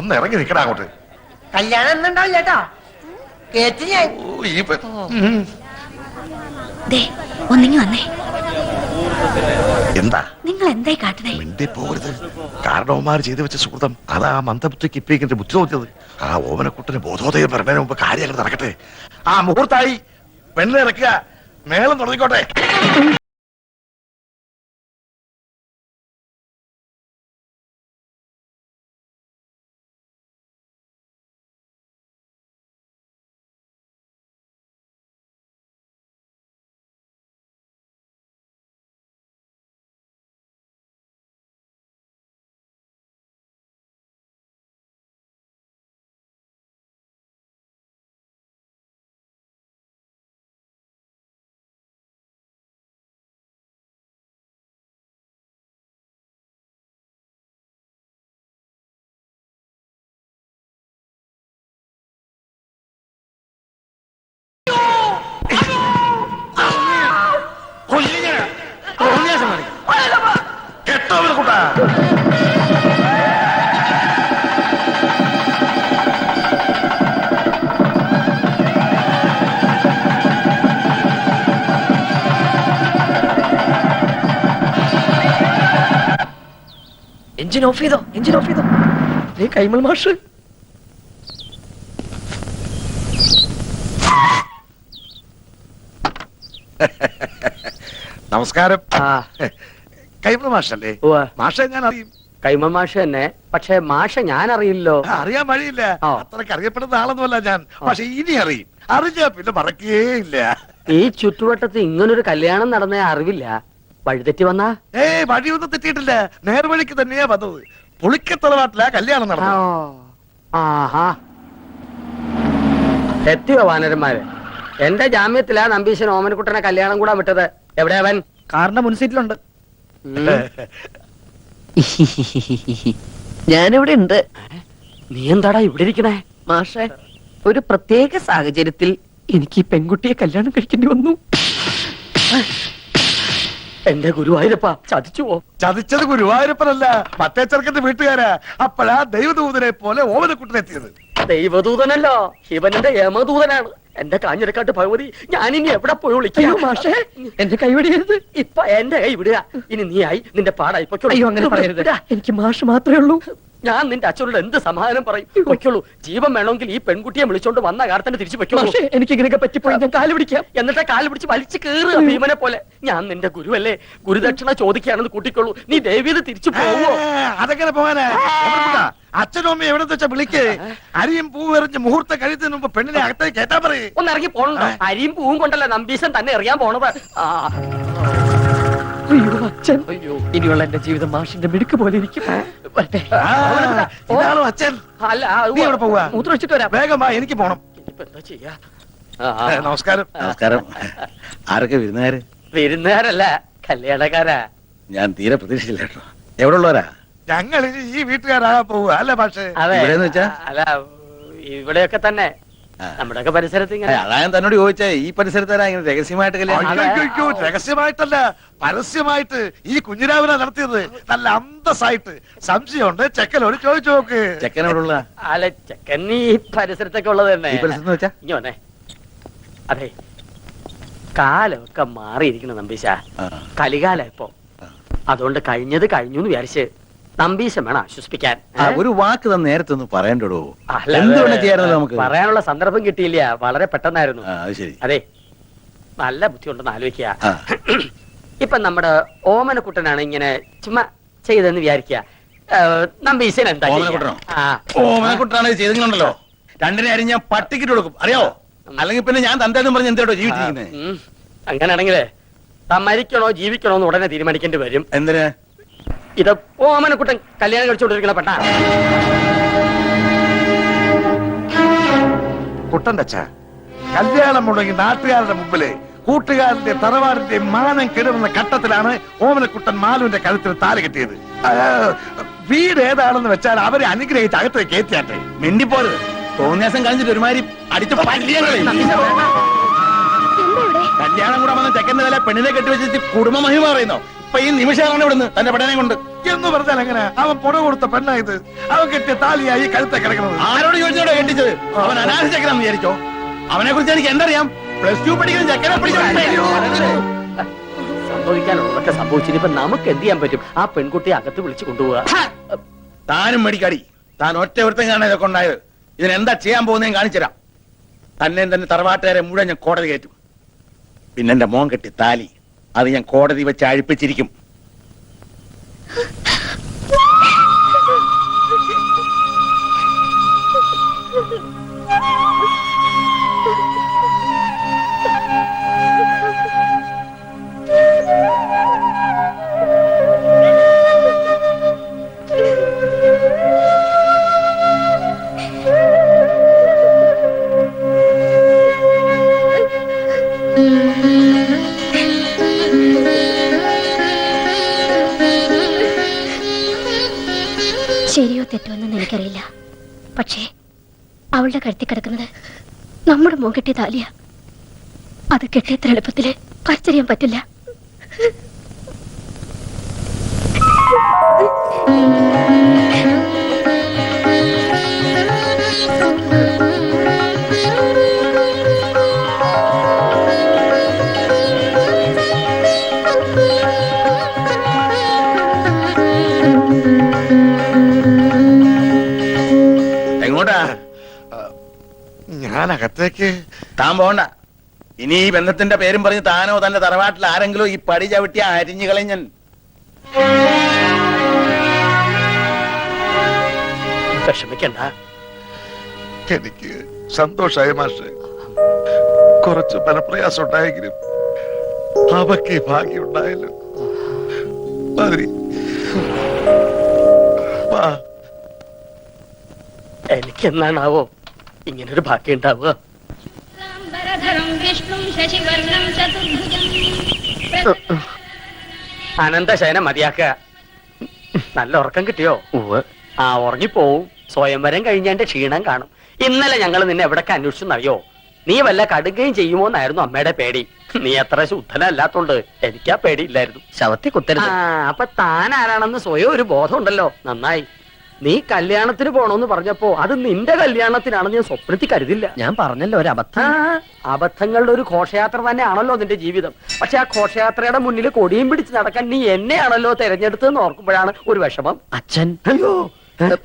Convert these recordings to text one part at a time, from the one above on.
ഒന്ന് ഇറങ്ങി നിൽക്കടാ അങ്ങോട്ട്. കല്യാണം എന്നുണ്ടാവില്ല കേട്ടോ, കേട്ടി ഞാൻ. ഒന്നിങ്ങി വന്നേ. എന്താ നിങ്ങൾ എന്തായി കാട്ടണേ? മിണ്ടി പോകരുത്. കാരണവന്മാർ ചെയ്തു വെച്ച സുഹൃത്തം അതാ മന്ദബുദ്ധിക്ക് ഇപ്പിക്കിന്റെ ബുദ്ധി തോന്നിയത്. ആ ഓമനക്കുട്ടന് ബോധോദയം പറഞ്ഞതിന് മുമ്പ് കാര്യങ്ങൾ നടക്കട്ടെ. ആ മുഹൂർത്തായി, പെണ്ണ് ഇറക്കുക, മേളം തുടങ്ങിക്കോട്ടെ. എഞ്ചിൻ ഓഫ് ചെയ്തോ, എഞ്ചിൻ ഓഫ് ചെയ്തോ. കൈമൾ മാഷ് നമസ്കാരം. കൈമൾ മാഷല്ലേ? മാഷെ ഞാൻ അറിയും. കൈമൾ മാഷ് തന്നെ, പക്ഷെ മാഷ ഞാൻ അറിയില്ലോ. അറിയാൻ വഴിയില്ല, അത്രക്ക് അറിയപ്പെടുന്ന ആളൊന്നുമല്ല ഞാൻ. പക്ഷെ ഇനി അറിയും. അറിഞ്ഞാ പിന്നെ മറക്കേയില്ല. ഈ ചുറ്റുവട്ടത്ത് ഇങ്ങനൊരു കല്യാണം നടന്ന അറിവില്ല. വഴിതെറ്റി വന്നാ? വഴിയൊന്നും തെറ്റിയിട്ടില്ല, നേർവഴിക്ക് തന്നെയാ വന്നത്. പുളിക്കത്തലവാട്ടിലാ കല്യാണം നടന്നത്. ആഹാ, എത്തിയോ വാനരന്മാര്? എന്റെ ജാമ്യത്തിലാ നമ്പീശൻ ഓമനക്കുട്ടനെ കല്യാണം കൂടാൻ വിട്ടത്. എവിടെ അവൻ? കാറിന്റെ മുൻസീറ്റിലുണ്ട്. ഞാനിവിടെ ഉണ്ട്. നീ എന്താടാ ഇവിടെ ഇരിക്കണേ? മാഷെ, ഒരു പ്രത്യേക സാഹചര്യത്തിൽ എനിക്ക് ഈ പെൺകുട്ടിയെ കല്യാണം കഴിക്കേണ്ടി വന്നു. എന്റെ ഗുരുവായൂരപ്പ, ചതിച്ചുവോ? ചതിച്ചത് ഗുരുവായൂരപ്പനല്ല, മറ്റേ ചെറുക്കന്റെ വീട്ടുകാരാ. അപ്പോഴാ ദൈവദൂതനെ പോലെ ഓമനക്കുട്ടനെത്തിയത്. ദൈവദൂതനല്ലോ, ശിവനന്റെ യമദൂതനാണ്. എന്റെ കാഞ്ഞിരക്കാട്ട് ഭഗവതി, ഞാനിനി എവിടെ പോയി വിളിക്കാം? മാഷെ, എന്റെ കൈവിടരുത്. ഇപ്പൊ എന്റെ കൈ വിടുക. ഇനി നീ ആയി, നിന്റെ പാടായി. അയ്യോ, അങ്ങനെ പറയരുത്. എനിക്ക് മാഷ് മാത്രമേ ഉള്ളൂ. ഞാൻ നിന്റെ അച്ഛനോട് എന്ത് സമാധാനം പറയും? പൊയ്ക്കോളൂ. ജീവൻ വേണമെങ്കിൽ ഈ പെൺകുട്ടിയെ വിളിച്ചോണ്ട് വന്ന കാലത്തിന് തിരിച്ചു പൊയ്ക്കോളൂ. എനിക്ക് ഇങ്ങനെയൊക്കെ പറ്റിപ്പോയി ഞാൻ കാല് പിടിക്കാം. എന്നിട്ട് കാല് പിടിച്ച് വലിച്ചു കയറുക ഭീമനെ പോലെ. ഞാൻ നിന്റെ ഗുരുവല്ലേ, ഗുരുദക്ഷിണ ചോദിക്കുകയാണെന്ന് കൂട്ടിക്കൊള്ളൂ. നീ ദേവീത് തിരിച്ചു പോവോ? അതെങ്ങനെ പോകാനാ? അച്ഛനും അമ്മയും എവിടെ വെച്ചാ വിളിക്കേ. അരിയും പൂവും എറിഞ്ഞ് മുഹൂർത്തം കഴിയുന്നതിന് മുമ്പ് പെണ്ണിനെ അകത്തേക്ക് കേട്ടാ പറയേ. ഒന്ന് ഇറങ്ങി പോണോ? അരിയും പൂവും കൊണ്ടല്ല നമ്പീശൻ തന്നെ എറിയാൻ പോണത്. അയ്യോ അച്ഛൻ, ഇനിയുള്ള എന്റെ ജീവിതം മാഷിന്റെ മിടുക്ക് പോലെ ഇരിക്കും. അച്ഛൻ അല്ല, മൂത്ര വെച്ചിട്ട് വരാം. വേഗം വാ, എനിക്ക് പോണം. എന്താ ചെയ്യാ? നമസ്കാരം. നമസ്കാരം. ആരൊക്കെ വിരുന്നുകാര്? വിരുന്നുകാരല്ല, കല്യാണക്കാരാ. ഞാൻ തീരെ പ്രതീക്ഷിച്ചില്ല കേട്ടോ. എവിടെ ഉള്ളവരാ? ഞങ്ങൾ ഈ വീട്ടുകാരാകാൻ പോവുക അല്ല പക്ഷേ? ഇവിടെന്ന് വെച്ചാ? അല്ല, ഇവിടെയൊക്കെ തന്നെ, നമ്മുടെയൊക്കെ പരിസരത്ത് ഇങ്ങനെ. അതാ ഞാൻ തന്നോട് ചോദിച്ചേ, ഈ പരിസരത്താരാ ഇങ്ങനെ രഹസ്യമായിട്ട് കല്യാണം? രഹസ്യമായിട്ടല്ല, പരസ്യമായിട്ട് ഈ കുഞ്ഞിരാവിനെ നടത്തിയത്. നല്ല അന്തസ്സായിട്ട്. സംശയമുണ്ട്, ചെക്കനോട് ചോദിച്ചു നോക്ക്. ചെക്കനോടുള്ള? അല്ല, ചെക്കൻ ഈ പരിസരത്തൊക്കെ ഉള്ളത് തന്നെ. ഈ പരിസരത്ത് വെച്ചാ? ഇനി വന്നേ. അതെ, കാലമൊക്കെ മാറിയിരിക്കണം നമ്പീശ. കലികാലം ഇപ്പൊ. അതുകൊണ്ട് കഴിഞ്ഞത് കഴിഞ്ഞു എന്ന് വിചാരിച്ച് നമ്പീശം വേണം ആശ്വസിപ്പിക്കാൻ. ഒരു വാക്ക് തന്നെ നേരത്തെ ഒന്ന് പറയണ്ടോ? നമുക്ക് പറയാനുള്ള സന്ദർഭം കിട്ടിയില്ല, വളരെ പെട്ടെന്നായിരുന്നു. അതെ, നല്ല ബുദ്ധി ഉണ്ടെന്ന് ആലോചിക്കുക. ഇപ്പൊ നമ്മുടെ ഓമനക്കുട്ടനാണ് ഇങ്ങനെ ചുമ്മാ ചെയ്തെന്ന് വിചാരിക്കുക. നമ്പീശൻ എന്താ? ഓമനക്കുട്ടനാണ് ചെയ്തിട്ടുണ്ടല്ലോ. രണ്ടിനെ അരി ഞാൻ പട്ടിക്കിട്ട് കൊടുക്കും, അറിയോ? അല്ലെങ്കിൽ പിന്നെ ഞാൻ തന്തേന്നും പറഞ്ഞ് എന്തോ ജീവിച്ചിരിക്കുന്നത്. അങ്ങനെയാണെങ്കിലേ മരിക്കണോ ജീവിക്കണോ എന്ന് ഉടനെ തീരുമാനിക്കേണ്ടി വരും. എന്തിന്? ഇത് ഓമനക്കുട്ടൻ കല്യാണം കഴിച്ചുകൊണ്ടിരിക്കണ പെട്ടാ. കുട്ടന്റെ അച്ഛ, കല്യാണം മുടങ്ങി നാട്ടുകാരുടെ മുമ്പില് കൂട്ടുകാരന്റെ തറവാടിന്റെ മാനം കെടുന്ന ഘട്ടത്തിലാണ് ഓമനക്കുട്ടൻ മാലുവിന്റെ കഴുത്തിൽ താല കെട്ടിയത്. വീട് ഏതാണെന്ന് വെച്ചാൽ അവരെ അനുഗ്രഹിച്ച് അകത്തേക്ക് കയറ്റിയാട്ടെ. മിണ്ടിപ്പോരുത്. തോന്നിയാസം കഴിഞ്ഞിട്ട് ഒരുമാതിരി അടിച്ച് കല്യാണം കൂടെ വന്ന ചെക്കന്റെ തല പെണ്ണിനെ കെട്ടിവെച്ചിട്ട് കുടുംബ മഹിമ പറയുന്നോ? ഇപ്പൊ ഈ നിമിഷമാണ് ഇവിടുന്ന് തന്റെ പഠനം കൊണ്ട്. എന്ന് പറഞ്ഞാൽ എങ്ങനെ? അവൻ പുറ കൊടുത്ത പെണ്ണായത്. അവൻ കെട്ടിയ താലിയായി കഴുത്തെ കിടക്കുന്നത്. ആരോട് ചോദിച്ചോടെ കെട്ടിച്ചത്? അവൻ അനാഥ ചെക്കനാന്ന് വിചാരിച്ചോ? അവനെ കുറിച്ച് എനിക്ക് എന്തറിയാം? +2 പഠിക്കുന്ന ചെക്കനെ സംഭവിക്കാനുള്ളതൊക്കെ സംഭവിച്ചിട്ട് നമുക്ക് എന്ത് ചെയ്യാൻ പറ്റും? ആ പെൺകുട്ടിയെ അകത്ത് വിളിച്ചു കൊണ്ടുപോവുക. താനും മേടിക്കാടി. താൻ ഒറ്റ ഒരുത്തം കാണാൻ ഇതൊക്കെ ഉണ്ടായത്. ഇതിനെന്താ ചെയ്യാൻ പോകുന്നതെന്ന് കാണിച്ചുതരാം. തന്നെ തറവാട്ടുകാരെ മുഴുവൻ ഞാൻ കോടതി കയറ്റും. പിന്നെ എന്റെ മോൻ കെട്ടി താലി അത് ഞാൻ കോടതി വെച്ച് അഴിപ്പിച്ചിരിക്കും. ശരിയോ തെറ്റോ എന്നൊന്നും എനിക്കറിയില്ല. പക്ഷേ അവളുടെ കഴുത്തി കിടക്കുന്നത് നമ്മുടെ മോൻ കെട്ടിയ താലിയ. അത് കെട്ടിയത്ര എളുപ്പത്തില് പറിച്ചറിയാൻ പറ്റില്ല. എങ്ങോട്ടാ? ഞാൻ അകത്തേക്ക്. താൻ പോണ്ട. ഇനി ഈ ബന്ധത്തിന്റെ പേരും പറഞ്ഞ് താനോ തന്റെ തറവാട്ടിൽ ആരെങ്കിലും ഈ പടി ചവിട്ടി അരിഞ്ഞു കളഞ്ഞൻ. വിഷമിക്കണ്ട. എനിക്ക് സന്തോഷായ മാഷെ. കുറച്ച് മനപ്രയാസം ഉണ്ടായെങ്കിലും അവക്ക് ഭാഗ്യം ഉണ്ടായല്ലോ. മതി. വാ. എനിക്ക് എന്നാണാവോ ഇങ്ങനൊരു ഭാഗ്യം ഉണ്ടാവുക? അനന്തശയനം മതിയാക്കുക. നല്ല ഉറക്കം കിട്ടിയോ? ആ ഉറങ്ങിപ്പോവും. സ്വയംവരം കഴിഞ്ഞതിന്റെ ക്ഷീണം കാണും. ഇന്നലെ ഞങ്ങൾ നിന്നെ എവിടൊക്കെ അന്വേഷിച്ചെന്നറിയോ? നീ വല്ല കടുകയും ചെയ്യുമോന്നായിരുന്നു അമ്മയുടെ പേടി. നീ അത്ര ശുദ്ധനല്ലാത്തോണ്ട് എനിക്കാ പേടിയില്ലായിരുന്നു. ശവത്തെ കുത്തരുത്. അപ്പൊ താൻ ആരാണെന്ന് സ്വയം ഒരു ബോധം ഉണ്ടല്ലോ. നന്നായി. നീ കല്യാണത്തിന് പോണോന്ന് പറഞ്ഞപ്പോ അത് നിന്റെ കല്യാണത്തിനാണെന്ന് ഞാൻ സ്വപ്നത്തിൽ കരുതില്ല. ഞാൻ പറഞ്ഞല്ലോ ഒരു അബദ്ധം. അബദ്ധങ്ങളുടെ ഒരു ഘോഷയാത്ര തന്നെയാണല്ലോ നിന്റെ ജീവിതം. പക്ഷെ ആ ഘോഷയാത്രയുടെ മുന്നിൽ കൊടിയും പിടിച്ച് നടക്കാൻ നീ എന്നെയാണല്ലോ തെരഞ്ഞെടുത്തതെന്ന് ഓർക്കുമ്പോഴാണ് ഒരു വിഷമം. അച്ഛൻ അയ്യോ,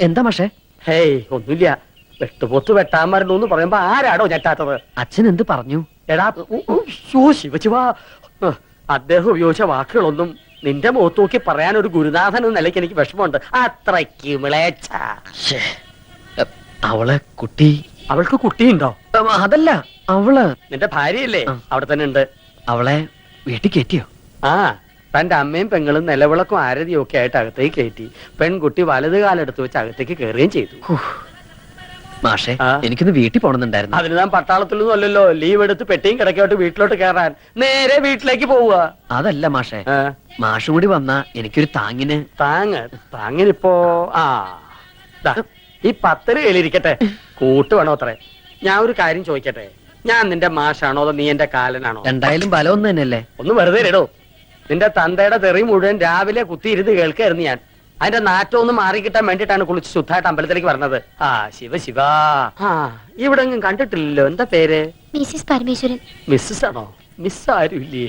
എന്താ മാഷേ? ഹേയ് ഒന്നുമില്ല. വെട്ടുപോത്ത് വെട്ടാൻ മരണു എന്ന് പറയുമ്പോ ആരാടോ ഞെട്ടാത്തത്? അച്ഛൻ എന്ത് പറഞ്ഞു? എടാ ശിവശിവാ, അദ്ദേഹം ഉപയോഗിച്ച വാക്കുകളൊന്നും നിന്റെ മുഖത്ത് നോക്കി പറയാൻ ഒരു ഗുരുനാഥൻ എന്ന നിലയ്ക്ക് എനിക്ക് വിഷമമുണ്ട്. അത്രയ്ക്ക് മിളേച്ച. അവളെ കുട്ടി. അവൾക്ക് കുട്ടിയുണ്ടോ? അതല്ല, അവള് നിന്റെ ഭാര്യയല്ലേ? അവിടെ തന്നെ ഉണ്ട്. അവളെ വീട്ടിൽ കയറ്റിയോ? ആ, തന്റെ അമ്മയും പെങ്ങളും നിലവിളക്കും ആരതിയും ഒക്കെ ആയിട്ട് അകത്തേക്ക് കയറ്റി. പെൺകുട്ടി വലത് കാലെടുത്ത് വെച്ച് അകത്തേക്ക് കയറുകയും ചെയ്തു. മാഷേ, എനിക്കൊന്ന് വീട്ടിൽ പോണെന്നുണ്ടായിരുന്നു. അതിന് താൻ പട്ടാളത്തിലൊന്നും അല്ലല്ലോ. ലീവ് എടുത്ത് പെട്ടിയും കിടക്കോട്ട് വീട്ടിലോട്ട് കയറാൻ നേരെ വീട്ടിലേക്ക് പോവുക. അതല്ല മാഷേ, മാഷും കൂടി വന്നാ എനിക്കൊരു താങ്ങിന്. താങ്ങിനിപ്പോ ഈ 10 കയ്യിലിരിക്കട്ടെ. കൂട്ട് വേണോ അത്രേ? ഞാൻ ഒരു കാര്യം ചോദിക്കട്ടെ. ഞാൻ നിന്റെ മാഷാണോ അതോ നീ എന്റെ കാലനാണോ? രണ്ടായാലും ബലം ഒന്ന് തന്നെയല്ലേ. ഒന്ന് വെറുതെ ഇടോ. നിന്റെ തന്തയുടെ തെറി മുഴുവൻ രാവിലെ കുത്തിയിരുന്ന് കേൾക്കായിരുന്നു ഞാൻ. അതിന്റെ നാറ്റം ഒന്ന് മാറിക്കിട്ടാൻ വേണ്ടിട്ടാണ് കുളിച്ച് ശുദ്ധമായിട്ട് അമ്പലത്തിലേക്ക് പറഞ്ഞത്. ആ ശിവ ഇവിടെ ഒന്നും കണ്ടിട്ടില്ലല്ലോ. എന്താ പേര്? മിസ്സിസ് പരമേശ്വരൻ. മിസ്സസ് ആണോ? മിസ് ആരും ഇല്ലേ?